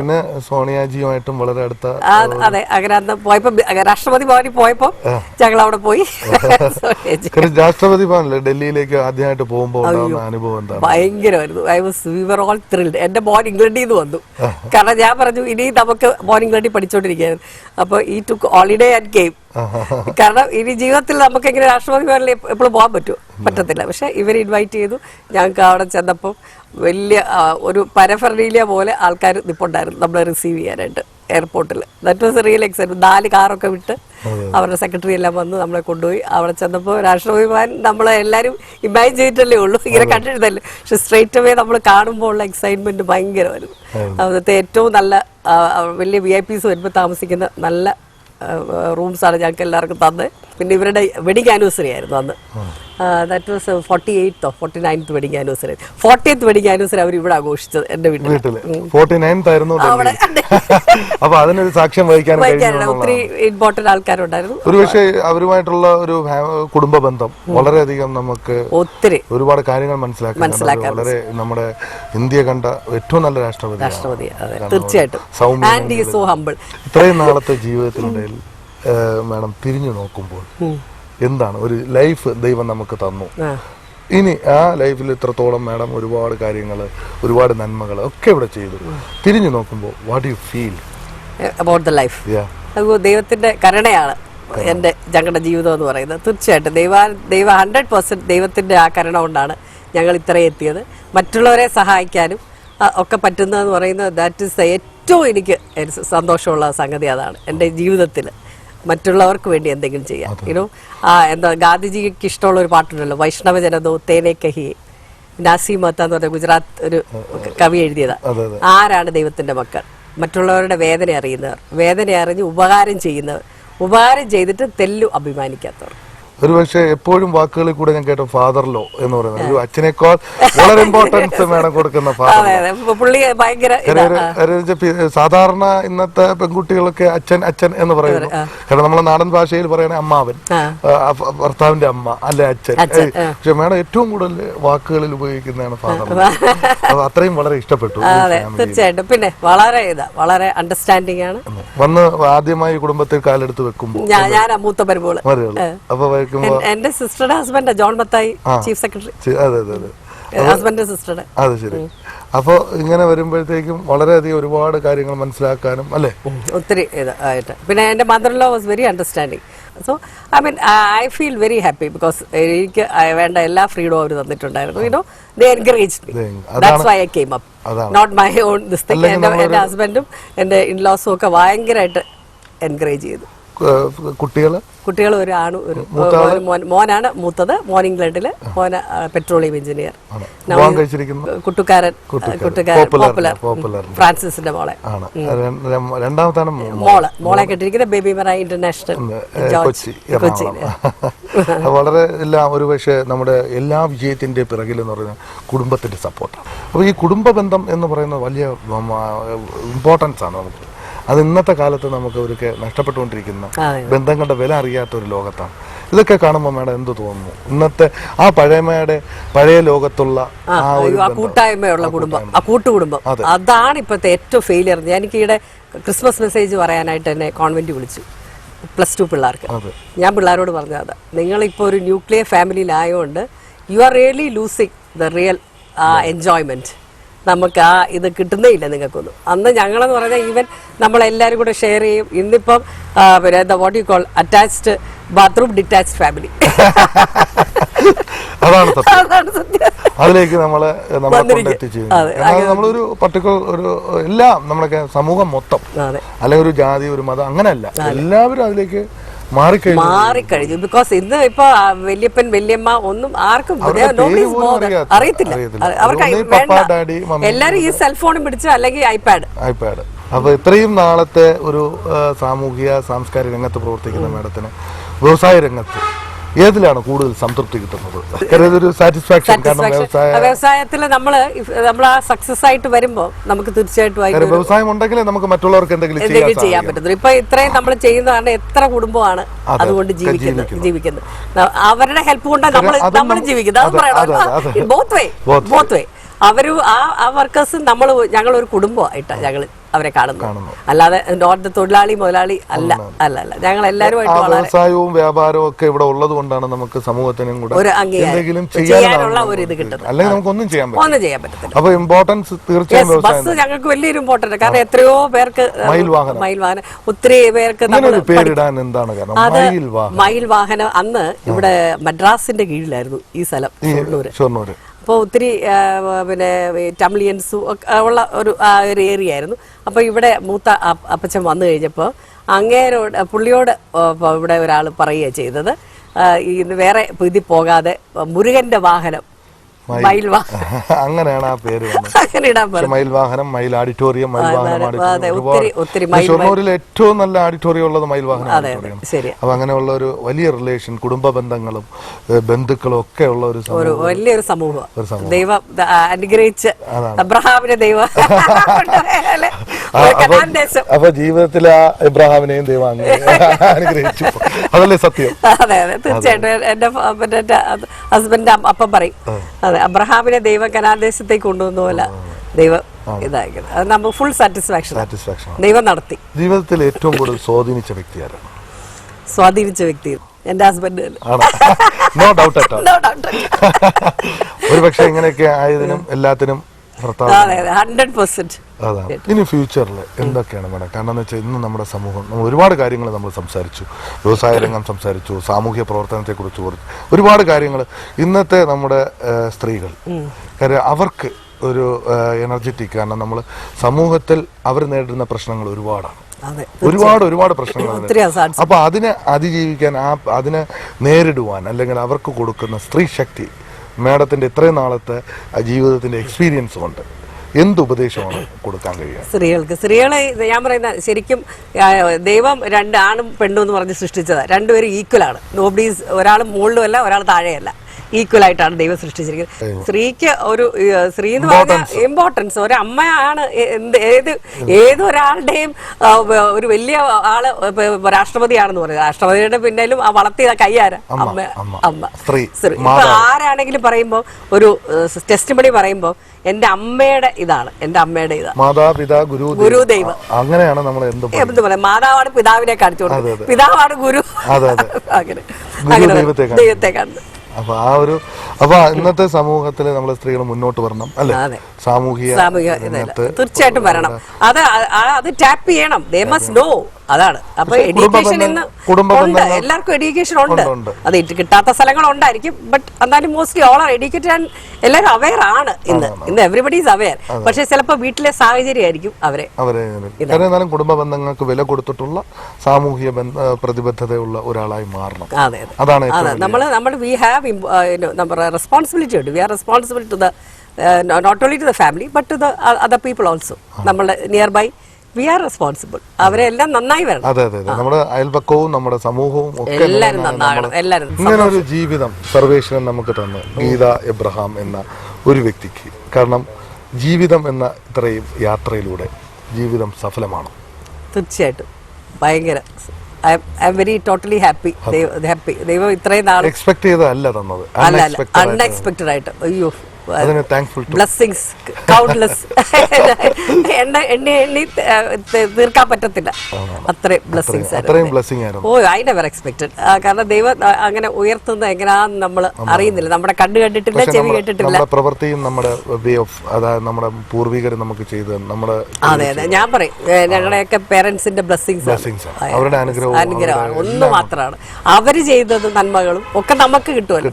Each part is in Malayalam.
പിന്നെ സോണിയാജിയുമായിട്ടും വളരെ അടുത്ത. അതെ, അങ്ങനെ അന്ന് പോയപ്പോ രാഷ്ട്രപതി ഭവനിൽ പോയപ്പോ ഞങ്ങൾ അവിടെ പോയി. രാഷ്ട്രപതി ഭവനില് ഡൽഹിയിലേക്ക് ആദ്യമായിട്ട് പോകുമ്പോൾ അനുഭവം എന്താണ്? ഭയങ്കരമായിരുന്നു. We were all thrilled. എന്റെ മോൻ ഇംഗ്ലണ്ടിൽ നിന്ന് വന്നു. കാരണം ഞാൻ പറഞ്ഞു ഇനി നമുക്ക് മോൻ ഇംഗ്ലണ്ടിൽ പഠിച്ചോണ്ടിരിക്കുകയായിരുന്നു. അപ്പൊ ഈ ടുക്ക് ഹോളിഡേ ആൻഡ് ഗെയിം. കാരണം ഇനി ജീവിതത്തിൽ നമുക്ക് എങ്ങനെ രാഷ്ട്രപതി ഭവനിൽ എപ്പോഴും പോകാൻ പറ്റത്തില്ല. പക്ഷെ ഇവർ ഇൻവൈറ്റ് ചെയ്തു. ഞങ്ങൾക്ക് അവിടെ ചെന്നപ്പോൾ വലിയ ഒരു പരഫർണീലിയ പോലെ ആൾക്കാർ നിൽപ്പുണ്ടായിരുന്നു നമ്മളെ റിസീവ് ചെയ്യാനായിട്ട് എയർപോർട്ടിൽ. That was real excitement. 4 കാറൊക്കെ വിട്ട് അവരുടെ സെക്രട്ടറി എല്ലാം വന്ന് നമ്മളെ കൊണ്ടുപോയി. അവിടെ ചെന്നപ്പോൾ രാഷ്ട്രപതി ഭവൻ നമ്മളെ എല്ലാവരും ഇമാജിൻ ചെയ്തിട്ടല്ലേ ഉള്ളൂ, ഇങ്ങനെ കണ്ടിരുന്നല്ലേ. പക്ഷെ സ്ട്രേറ്റ് അവേ നമ്മൾ കാണുമ്പോൾ ഉള്ള എക്സൈറ്റ്മെന്റ് ഭയങ്കരമായിരുന്നു. അവിടുത്തെ ഏറ്റവും നല്ല വലിയ VIP വരുമ്പോൾ താമസിക്കുന്ന നല്ല റൂംസാണ് ഞങ്ങൾക്ക് എല്ലാവർക്കും തന്നത്. പിന്നെ ഇവരുടെ വെഡിങ് ആനിവേഴ്സറി ആയിരുന്നു അന്ന്. That was 48th or 49th wedding anniversary. 40th wedding anniversary അവർ ഇവിടെ ആഘോഷിച്ചത് എന്റെ വീട്ടിൽ. 49th ആയിരുന്നു. അപ്പൊ അതിനൊരു സാക്ഷ്യം വഹിക്കാൻ ഒത്തിരി ഇമ്പോർട്ടന്റ് ആൾക്കാരുണ്ടായിരുന്നു. ഒരുപക്ഷെ അവരുമായിട്ടുള്ള ഒരു കുടുംബ ബന്ധം വളരെയധികം നമുക്ക് ഒത്തിരി ഒരുപാട് കാര്യങ്ങൾ മനസ്സിലാക്കാൻ വളരെ നമ്മുടെ ഇന്ത്യ കണ്ട ഏറ്റവും നല്ല രാഷ്ട്രപതി. തീർച്ചയായിട്ടും. ഇത്രയും നാളത്തെ ജീവിതത്തിനിടയിൽ മാഡം തിരിഞ്ഞു നോക്കുമ്പോൾ എന്താണ് ഒരു ലൈഫ് ദൈവം നമുക്ക് തന്നു. ഇനി ആ ലൈഫിൽ ഇത്രത്തോളം മാഡം ഒരുപാട് കാര്യങ്ങൾ, ഒരുപാട് നന്മകൾ ഒക്കെ ഇവിടെ ചെയ്തു. തിരിഞ്ഞു നോക്കുമ്പോൾ what you feel about the life? ദൈവത്തിന്റെ കരുണയാണ് ഞങ്ങളുടെ ജീവിതം എന്ന് പറയുന്നത്. തീർച്ചയായിട്ടും ദൈവ 100% ദൈവത്തിന്റെ ആ കരുണ കൊണ്ടാണ് ഞങ്ങൾ ഇത്രയും എത്തിയത്. മറ്റുള്ളവരെ സഹായിക്കാനും ഒക്കെ പറ്റുന്നതെന്ന് പറയുന്നത് ദാറ്റ് ഈസ് ഏറ്റവും എനിക്ക് സന്തോഷമുള്ള സംഗതി. അതാണ് എൻ്റെ ജീവിതത്തിൽ മറ്റുള്ളവർക്ക് വേണ്ടി എന്തെങ്കിലും ചെയ്യാം. എന്താ ഗാന്ധിജിക്ക് ഇഷ്ടമുള്ള ഒരു പാട്ടുണ്ടല്ലോ, വൈഷ്ണവ ജനതോ തേനെ കഹി. നാസി മത്ത എന്ന് പറഞ്ഞ ഗുജറാത്ത് ഒരു കവി എഴുതിയതാ. ആരാണ് ദൈവത്തിന്റെ മക്കൾ? മറ്റുള്ളവരുടെ വേദന അറിയുന്നവർ, വേദന അറിഞ്ഞ് ഉപകാരം ചെയ്യുന്നവർ, ഉപകാരം ചെയ്തിട്ട് തെല്ലു അഭിമാനിക്കാത്തവർ. ഒരുപക്ഷെ എപ്പോഴും വാക്കുകളിൽ കൂടെ ഞാൻ കേട്ട ഫാദർ ലോ എന്ന് പറയുന്നത് ഒരു അച്ഛനേക്കാൾ വളരെ ഇമ്പോർട്ടൻസ് വേണം കൊടുക്കുന്ന ഫാദർ. സാധാരണ ഇന്നത്തെ പെൺകുട്ടികളൊക്കെ അച്ഛൻ അച്ഛൻ എന്ന് പറയുന്നു. കാരണം നമ്മളെ നാടൻ ഭാഷയിൽ പറയണ അമ്മാവൻ, ഭർത്താവിന്റെ അമ്മ അല്ലെ അച്ഛൻ. പക്ഷെ മേഡം ഏറ്റവും കൂടുതൽ വാക്കുകളിൽ ഉപയോഗിക്കുന്നതാണ് ഫാദർ. അത് അത്രയും വളരെ ഇഷ്ടപ്പെട്ടു. തീർച്ചയായിട്ടും. പിന്നെ വളരെ അണ്ടർസ്റ്റാൻഡിംഗ് ആണ്. വന്ന് ആദ്യമായി കുടുംബത്തിൽ കാലെടുത്ത് വെക്കുമ്പോൾ ഞാൻ മൂത്ത മരുമോള്. അപ്പൊ എന്റെ സിസ്റ്ററുടെ ഹസ്ബൻഡ് ജോൺ ബത്തായി, ചീഫ് സെക്രട്ടറി. ഹസ്ബൻഡിന്റെ സിസ്റ്ററുടെ. അത് ശരി. അപ്പൊ ഇങ്ങനെ വരുമ്പോഴത്തേക്കും വളരെയധികം ഒരുപാട് കാര്യങ്ങൾ മനസ്സിലാക്കാനും അല്ലേ ഒത്തിരി ഇതായിട്ട്. പിന്നെ എന്റെ mother law was very understanding. So I feel very happy because എനിക്ക് വേണ്ട എല്ലാ ഫ്രീഡവും അവർ തന്നിട്ടുണ്ടായിരുന്നു. They encouraged me. That's why I came up. Not my own this thing. എന്റെ ഹസ്ബൻഡും എന്റെ ഇൻലോസും ഒക്കെ ഭയങ്കരമായിട്ട് എൻകറേജ് ചെയ്തു. കുട്ടികൾ ഒരു ആണും ഒരു മോനാണ് മൂത്തത്. മോൻ ഇംഗ്ലണ്ടില്, മോന് പെട്രോളിയം എഞ്ചിനീയർ. കുട്ടുകാരൻ പോപ്പുലർ ഫ്രാൻസിസിന്റെ മോളെ. മോളെ കെട്ടിരിക്കുന്ന ബേബി മറ ഇന്റർനാഷണൽ കൊച്ചി. വളരെ എല്ലാം ഒരുപക്ഷെ നമ്മുടെ എല്ലാ വിജയത്തിന്റെ പിറകിൽ എന്ന് പറയുന്നത് കുടുംബത്തിന്റെ സപ്പോർട്ടാണ്. അപ്പോൾ ഈ കുടുംബ ബന്ധം എന്ന് പറയുന്നത് വലിയ ഇമ്പോർട്ടൻസ് ആണ് നമുക്ക്. അത് ഇന്നത്തെ കാലത്ത് നമുക്ക് അവർക്ക് നഷ്ടപ്പെട്ടുകൊണ്ടിരിക്കുന്ന ബന്ധങ്ങളുടെ വില അറിയാത്ത ഒരു ലോകത്താണ്. ഇതൊക്കെ കാണുമ്പോൾ മേഡം എന്ത് തോന്നുന്നു? ഇന്നത്തെ ആ പഴയ ലോകത്തുള്ള കൂട്ടായ്മയുള്ള കുടുംബം, ആ കൂട്ടുകുടുംബം, അതാണ് ഇപ്പോഴത്തെ ഏറ്റവും ഫെയിലിയർ. എനിക്ക് ഈയിടെ ക്രിസ്മസ് മെസ്സേജ് പറയാനായിട്ട് എന്നെ കോൺവെന്റ് വിളിച്ചു, +2 പിള്ളേർക്ക്. ഞാൻ പിള്ളേരോട് പറഞ്ഞത്, നിങ്ങളിപ്പോൾ ഒരു ന്യൂക്ലിയർ ഫാമിലിയിലായതുകൊണ്ട് you are really losing the real enjoyment. നമുക്ക് ആ ഇത് കിട്ടുന്നേ ഇല്ല നിങ്ങൾക്കൊന്നും. അന്ന് ഞങ്ങളെന്ന് പറഞ്ഞാൽ ഈവൻ നമ്മളെല്ലാവരും കൂടെ ഷെയർ ചെയ്യും. ഇന്നിപ്പം പിന്നെ what you call attached bathroom detached family. അതാണ് സത്യം. അതിലേക്ക് നമ്മളൊരു പർട്ടിക്കുലർ ഒരു എല്ലാം നമ്മുടെ സമൂഹം മൊത്തം, അല്ലെങ്കിൽ ഒരു ജാതി, ഒരു മതം, അങ്ങനെയല്ല, എല്ലാവരും അതിലേക്ക് മാറിക്കഴിഞ്ഞു. ബിക്കോസ് ഇന്ന് ഇപ്പൊ വല്യപ്പൻ വല്യമ്മ ഒന്നും ആർക്കും അറിയത്തില്ല. അവർക്ക് എല്ലാരും ഈ സെൽഫോണും പിടിച്ച് അല്ലെങ്കിൽ ഐപാഡ്. അപ്പൊ ഇത്രയും നാളത്തെ ഒരു സാമൂഹിക സാംസ്കാരിക രംഗത്ത് പ്രവർത്തിക്കുന്ന മേഡത്തിന് വ്യവസായ രംഗത്ത് ഏതിലാണ് കൂടുതൽ സംതൃപ്തി കിട്ടുന്നത്? വ്യവസായത്തിൽ നമ്മൾ ആ സക്സസ് ആയിട്ട് വരുമ്പോൾ നമുക്ക് തീർച്ചയായിട്ടും വ്യവസായം ഉണ്ടെങ്കിൽ നമുക്ക് മറ്റുള്ളവർക്ക് എന്തെങ്കിലും ചെയ്യാൻ പറ്റുന്നു. ഇപ്പൊ ഇത്രയും നമ്മൾ ചെയ്യുന്നതാണ്, എത്ര കുടുംബമാണ് അതുകൊണ്ട് ജീവിക്കുന്നത്. അവരുടെ ഹെൽപ്പ് കൊണ്ടാണ് നമ്മൾ ജീവിക്കുന്നത്. അത് പറയണം. ബോത്ത് വേ അവരും ആ വർക്കേഴ്സും ഞങ്ങളൊരു കുടുംബമായിട്ടാണ് ഞങ്ങൾ അവരെ കാണുന്നു. അല്ലാതെ നോട്ട് തൊഴിലാളി മുതലാളി അല്ല. ഞങ്ങൾ എല്ലാവരുമായിട്ട് വ്യവസായവും വ്യാപാരവും ഒക്കെ ഇവിടെ ഉള്ളത് കൊണ്ടാണ് നമുക്ക് സമൂഹത്തിനും കൂടെ ഒരു എന്തെങ്കിലും ചെയ്യാനുള്ള ഒരു ഇത് കിട്ടുന്നത്. അല്ലെങ്കിൽ നമുക്കൊന്നും ചെയ്യാൻ പറ്റത്തില്ല. അപ്പൊ ഇമ്പോർട്ടൻസ് തീർച്ചയായും ബസ് ഞങ്ങൾക്ക് വലിയൊരു ഇമ്പോർട്ടന്റ്. കാരണം എത്രയോ പേർക്ക് മയിൽ വാഹനം ഒത്തിരി പേർക്ക് പേരിടാൻ എന്താണ് കാരണം മയിൽ വാഹനം അന്ന് ഇവിടെ മദ്രാസിന്റെ കീഴിലായിരുന്നു ഈ സ്ഥലം, ഷൊർണൂര്. അപ്പോൾ ഒത്തിരി പിന്നെ ടംലിയൻസും ഉള്ള ഒരു ഏരിയ ആയിരുന്നു. അപ്പോൾ ഇവിടെ മൂത്ത അപ്പച്ചൻ വന്നു കഴിഞ്ഞപ്പോൾ പുള്ളിയോട് ഇവിടെ ഒരാൾ പറയുക ചെയ്തത്, വേറെ ഇതിൽ പോകാതെ മുരുകന്റെ വാഹനം മയിൽ വാഹനം, അങ്ങനെയാണ് ആ പേര് മയിൽ വാഹനം, മയിൽ ഓഡിറ്റോറിയം, ഷൊർണൂരിൽ ഏറ്റവും നല്ല ഓഡിറ്റോറിയം ഉള്ളത് മയിൽ വാഹനം. അപ്പൊ അങ്ങനെയുള്ള ഒരു വലിയ റിലേഷൻ, കുടുംബ ബന്ധങ്ങളും ബന്ധുക്കളും ഒക്കെ ഉള്ള ഒരു വലിയൊരു സമൂഹം. ദൈവം അനുഗ്രഹിച്ച് അബ്രഹാമിനെ ദൈവം അപ്പൊ ജീവിതത്തിൽ ആ എബ്രഹാമിനെയും ദൈവം അനുഗ്രഹിച്ചു. അതല്ലേ സത്യം? അതെ തീർച്ചയായിട്ടും. എന്റെ ഹസ്ബൻഡ് അപ്പം പറയും, അതെ അബ്രഹാമിനെ ദൈവം കനാൻ ദേശത്തേക്ക് കൊണ്ടുവന്ന പോലെ ദൈവം ഇതായിരിക്കും. അത് നമുക്ക് ഫുൾ സാറ്റിസ്ഫാക്ഷൻ ദൈവം നടത്തി. ജീവിതത്തിൽ ഏറ്റവും കൂടുതൽ സ്വാധീനിച്ച വ്യക്തി ആരാണ്? സ്വാധീനിച്ച വ്യക്തി എന്റെ husband. No doubt at all. ഒരുപക്ഷെ ഇങ്ങനെയൊക്കെ ആയതിനും എല്ലാത്തിനും 100%. അതാണ്. ഇനി ഫ്യൂച്ചറിൽ എന്തൊക്കെയാണ് വേണം? കാരണം എന്ന് വെച്ചാൽ ഇന്ന് നമ്മുടെ സമൂഹം ഒരുപാട് കാര്യങ്ങൾ നമ്മൾ സംസാരിച്ചു, വ്യവസായ രംഗം സംസാരിച്ചു, സാമൂഹ്യ പ്രവർത്തനത്തെ കുറിച്ച് ഒരുപാട് കാര്യങ്ങൾ. ഇന്നത്തെ നമ്മുടെ സ്ത്രീകൾ, കാര്യം അവർക്ക് ഒരു എനർജറ്റിക്, കാരണം നമ്മൾ സമൂഹത്തിൽ അവർ നേരിടുന്ന പ്രശ്നങ്ങൾ ഒരുപാടാണ്, ഒരുപാട് പ്രശ്നങ്ങൾ. അപ്പൊ അതിനെ അതിജീവിക്കാൻ, അതിനെ നേരിടുവാൻ, അല്ലെങ്കിൽ അവർക്ക് കൊടുക്കുന്ന സ്ത്രീ ശക്തി, മാഡത്തിന്റെ ഇത്രയും നാളത്തെ ജീവിതത്തിന്റെ എക്സ്പീരിയൻസ് കൊണ്ട് എന്ത് ഉപദേശമാണ് കൊടുക്കാൻ കഴിയുക സ്ത്രീകളെ? ഞാൻ പറയുന്ന ശരിക്കും ദൈവം രണ്ട് ആണും പെണ്ണും എന്ന് പറഞ്ഞ് സൃഷ്ടിച്ചതാണ്. രണ്ടുപേരും ഈക്വൽ ആണ്. നോബഡീസ്, ഒരാൾ മുകളിലുമല്ല ഒരാൾ താഴെയല്ല, ഈക്വൽ ആയിട്ടാണ് ദൈവം സൃഷ്ടിച്ചിരിക്കുന്നത്. സ്ത്രീക്ക് ഒരു സ്ത്രീ എന്ന് പറഞ്ഞാൽ ഇമ്പോർട്ടൻസ്. ഒരു അമ്മയാണ് ഏതൊരാളുടെയും. ഒരു വലിയ ആള് രാഷ്ട്രപതിയാണെന്ന് പറയുന്നത്, രാഷ്ട്രപതിയുടെ പിന്നാലും വളർത്തിയ കൈയാര അമ്മ. സ്ത്രീ ഇപ്പൊ ആരാണെങ്കിലും പറയുമ്പോ, ഒരു ടെസ്റ്റിമണി പറയുമ്പോ എന്റെ അമ്മയുടെ ഇതാണ്, എന്റെ അമ്മയുടെ ഇതാണ് മാതാപിതാ ഗുരുദൈവം. അങ്ങനെയാണ് നമ്മൾ എന്ത് പറയാം, മാതാവാണ് പിതാവിനെ കാണിച്ചു കൊടുക്കുന്നത്, പിതാവാണ് ഗുരു. അങ്ങനെ ദൈവത്തെ കാണുന്നത്. അപ്പൊ ഇന്നത്തെ സമൂഹത്തിൽ നമ്മളെ സ്ത്രീകൾ മുന്നോട്ട് വരണം, അല്ലെ? സാമൂഹിക തീർച്ചയായിട്ടും വരണം. അത് ടാപ്പ് ചെയ്യണം. They must know. അതാണ്. അപ്പൊ എഡ്യൂക്കേഷൻ ഇന്ന് ഉണ്ട്, എല്ലാവർക്കും എഡ്യൂക്കേഷൻ ഉണ്ട്. അത് കിട്ടാത്ത സ്ഥലങ്ങളുണ്ടായിരിക്കും, ബട്ട് എന്നാലും mostly all are educated and എല്ലാവരും അവെയർ ആണ്. ഇന്ന് എവറിബഡി ഈസ് അവെയർ. പക്ഷെ ചിലപ്പോൾ വീട്ടിലെ സാഹചര്യം ആയിരിക്കും അവരെ. എന്നാലും കുടുംബ ബന്ധങ്ങൾക്ക് വില കൊടുത്തിട്ടുള്ള സാമൂഹിക പ്രതിബദ്ധതയുള്ള ഒരാളായി മാറണം. അതാണ് നമ്മൾ വി ഹാവ് റെസ്പോൺസിബിലിറ്റി ഉണ്ട്. We are responsible to the not only to the family but to the other people also. നമ്മുടെ nearby we are responsible. അവരെ എല്ലാം നന്നായി വരണം. അതെ അതെ, നമ്മുടെ അയൽപക്കവും നമ്മുടെ സമൂഹവും ഒക്കെ എല്ലാവരും നന്നാകണം. എല്ലാവരും ഇങ്ങനെ ഒരു ജീവിതം സർവേശ്വരൻ നമുക്ക് തന്നു ഗീത എബ്രഹാം എന്ന ഒരു വ്യക്തിക്ക്. കാരണം ജീവിതം എന്ന ഇത്രയും യാത്രയിലൂടെ ജീവിതം സഫലമാണ്. തീർച്ചയായിട്ടും ഭയങ്കര I am very totally happy. ദൈവം ഇത്രയും നാൾ എക്സ്പെക്ട് ചെയ്തതല്ല തന്നത്, അൺഎക്സ്പെക്ടഡ് ആയിട്ട്. അയ്യോ, ബ്ലെസ്സിങ്സ് കൗണ്ട്ലെസ്. എണ്ണി തീർക്കാൻ പറ്റത്തില്ല, അത്രയും ബ്ലെസ്സിങ്സ് ആയിരുന്നു. ഓ, ഐ നെവർ എക്സ്പെക്ടഡ്. കാരണം ദൈവം അങ്ങനെ ഉയർത്തുന്നത് എങ്ങനെയാന്ന് നമ്മൾ അറിയുന്നില്ല. നമ്മുടെ കണ്ണ് കണ്ടിട്ടില്ല, ചെവി കേട്ടിട്ടില്ല. പ്രവൃത്തിയും നമ്മുടെ വേ ഓഫ്, അതായത് നമ്മുടെ പൂർവികർ നമുക്ക് ചെയ്ത് നമ്മുടെ. അതെ അതെ, ഞാൻ പറയും ഞങ്ങളുടെയൊക്കെ പേരൻസിന്റെ ബ്ലെസ്സിങ്സ്, അവരുടെ അനുഗ്രഹമാണ്. ഒന്ന് മാത്രമാണ് അവര് ചെയ്തത്. നന്മകളും ഒക്കെ നമുക്ക് കിട്ടുമല്ലോ.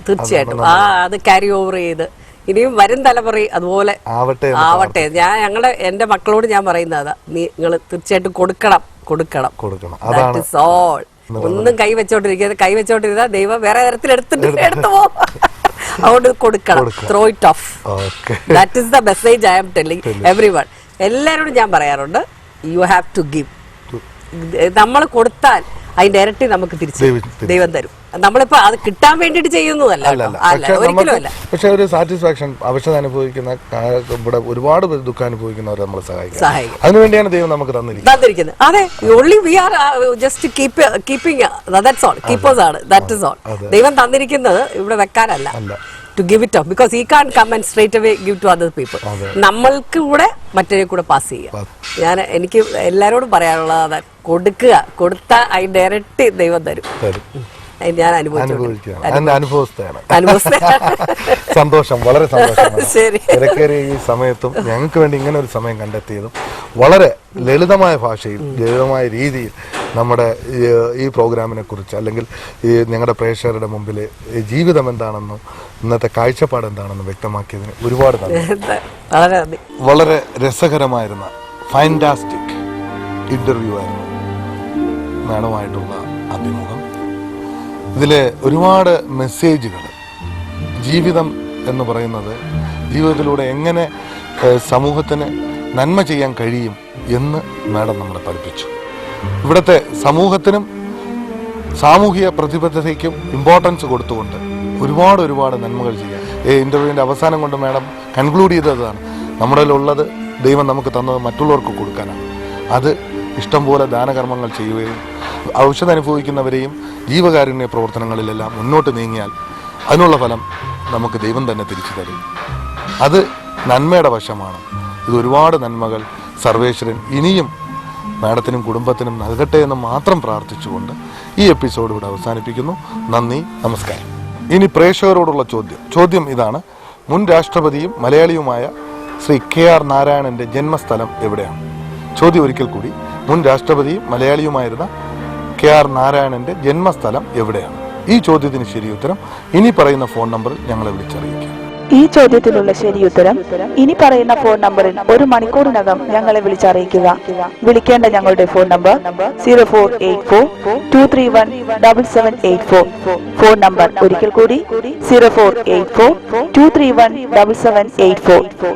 തീർച്ചയായിട്ടും അത് ക്യാരി ഓവർ ചെയ്ത് ഇനിയും വരും തലമുറ അതുപോലെ ആവട്ടെ. എന്റെ മക്കളോട് ഞാൻ പറയുന്നതാ, നിങ്ങൾ തീർച്ചയായിട്ടും കൊടുക്കണം. That is all. ഒന്നും കൈവച്ചോണ്ടിരിക്കുക ദൈവം വേറെ തരത്തിൽ എടുത്തു പോകും. അതുകൊണ്ട് കൊടുക്കണം. Throw it off. That is the message I am telling everyone. എല്ലാവരോടും ഞാൻ പറയാറുണ്ട്, യു ഹാവ് ടു ഗിവ്. നമ്മൾ കൊടുത്താൽ അതിന്റെ ഇരട്ടി നമുക്ക് തിരിച്ച് ദൈവം തരും. നമ്മളിപ്പോ അത് കിട്ടാൻ വേണ്ടിട്ട് ചെയ്യുന്നതല്ല, ഒരിക്കലും അല്ല. പക്ഷെ ഒരു സാറ്റിസ്ഫാക്ഷൻ, അവശത അനുഭവിക്കുന്ന, ഇവിടെ ഒരുപാട് ദുഃഖം അനുഭവിക്കുന്നവരെ നമ്മൾ സഹായിക്കും. അതിനുവേണ്ടിയാണ് ദൈവം നമുക്ക് തന്നിരിക്കുന്നത്. അതെ, only we are just keeping, that's all. Keepers ആണ്, ദാറ്റ് ഇസ് ഓൾ. ദൈവം തന്നിരിക്കുന്നത് ഇവിടെ വെക്കാനല്ല, to give it up because he can't come and straight away give to other people. നമ്മൾക്ക് കൂടെ മറ്റേ കൂടെ പാസ് ചെയ്യുക. എനിക്ക് എല്ലാരോടും പറയാനുള്ളത് കൊടുത്ത അതിന്റെ ഇരട്ടി ദൈവം തരും. ഞാൻ സന്തോഷം, വളരെ സന്തോഷം. തിരക്കേറിയ ഈ സമയത്തും ഞങ്ങൾക്ക് വേണ്ടി ഇങ്ങനെ ഒരു സമയം കണ്ടെത്തിയതും വളരെ ലളിതമായ ഭാഷയിൽ ലളിതമായ രീതിയിൽ നമ്മുടെ ഈ പ്രോഗ്രാമിനെ കുറിച്ച് അല്ലെങ്കിൽ ഈ ഞങ്ങളുടെ പ്രേക്ഷകരുടെ മുമ്പിൽ ജീവിതം എന്താണെന്നും ഇന്നത്തെ കാഴ്ചപ്പാട് എന്താണെന്നും വ്യക്തമാക്കിയതിന് ഒരുപാട് നന്ദി. വളരെ രസകരമായിരുന്ന ഫാന്റാസ്റ്റിക് ഇന്റർവ്യൂ ആയിരുന്നു മാഡമായിട്ടുള്ള അഭിമുഖം. ഇതിലെ ഒരുപാട് മെസ്സേജുകൾ, ജീവിതം എന്ന് പറയുന്നത് ജീവിതത്തിലൂടെ എങ്ങനെ സമൂഹത്തിന് നന്മ ചെയ്യാൻ കഴിയും എന്ന് മാഡം നമ്മളെ പഠിപ്പിച്ചു. ഇവിടുത്തെ സമൂഹത്തിനും സാമൂഹിക പ്രതിബദ്ധതയ്ക്കും ഇമ്പോർട്ടൻസ് കൊടുത്തുകൊണ്ട് ഒരുപാട് നന്മകൾ ചെയ്യാം. ഈ ഇൻ്റർവ്യൂവിൻ്റെ അവസാനം കൊണ്ട് മാഡം കൺക്ലൂഡ് ചെയ്തതാണ്, നമ്മുടെ ഉള്ളത് ദൈവം നമുക്ക് തന്നത് മറ്റുള്ളവർക്ക് കൊടുക്കാനാണ്. അത് ഇഷ്ടംപോലെ ദാനകർമ്മങ്ങൾ ചെയ്യുകയും ഔഷധം അനുഭവിക്കുന്നവരെയും ജീവകാരുണ്യ പ്രവർത്തനങ്ങളിലെല്ലാം മുന്നോട്ട് നീങ്ങിയാൽ അതിനുള്ള ഫലം നമുക്ക് ദൈവം തന്നെ തിരിച്ചു തരും. അത് നന്മയുടെ വശമാണ്. ഇത് ഒരുപാട് നന്മകൾ സർവേശ്വരൻ ഇനിയും മാഡത്തിനും കുടുംബത്തിനും നൽകട്ടെ എന്ന് മാത്രം പ്രാർത്ഥിച്ചുകൊണ്ട് ഈ എപ്പിസോഡ് ഇവിടെ അവസാനിപ്പിക്കുന്നു. നന്ദി, നമസ്കാരം. ഇനി പ്രേക്ഷകരോടുള്ള ചോദ്യം ഇതാണ്. മുൻ രാഷ്ട്രപതിയും മലയാളിയുമായ ശ്രീ KR നാരായണന്റെ ജന്മസ്ഥലം എവിടെയാണ്? ചോദ്യം ഒരിക്കൽ കൂടി. മുൻ രാഷ്ട്രപതിയും മലയാളിയുമായിരുന്ന KR നാരായണന്റെ ജന്മസ്ഥലം എവിടെയാണ്? ഈ ചോദ്യത്തിന് ശരിയുത്തരം ഇനി പറയുന്ന ഫോൺ നമ്പറിൽ ഞങ്ങളെ വിളിച്ചറിയിക്കാം. ഈ ചോദ്യത്തിനുള്ള ശരിയുത്തരം ഇനി പറയുന്ന ഫോൺ നമ്പറിൽ 1 മണിക്കൂറിനകം ഞങ്ങളെ വിളിച്ചറിയിക്കുക. വിളിക്കേണ്ട ഞങ്ങളുടെ ഫോൺ നമ്പർ 0484231784. ഫോൺ നമ്പർ ഒരിക്കൽ കൂടി 0484231784.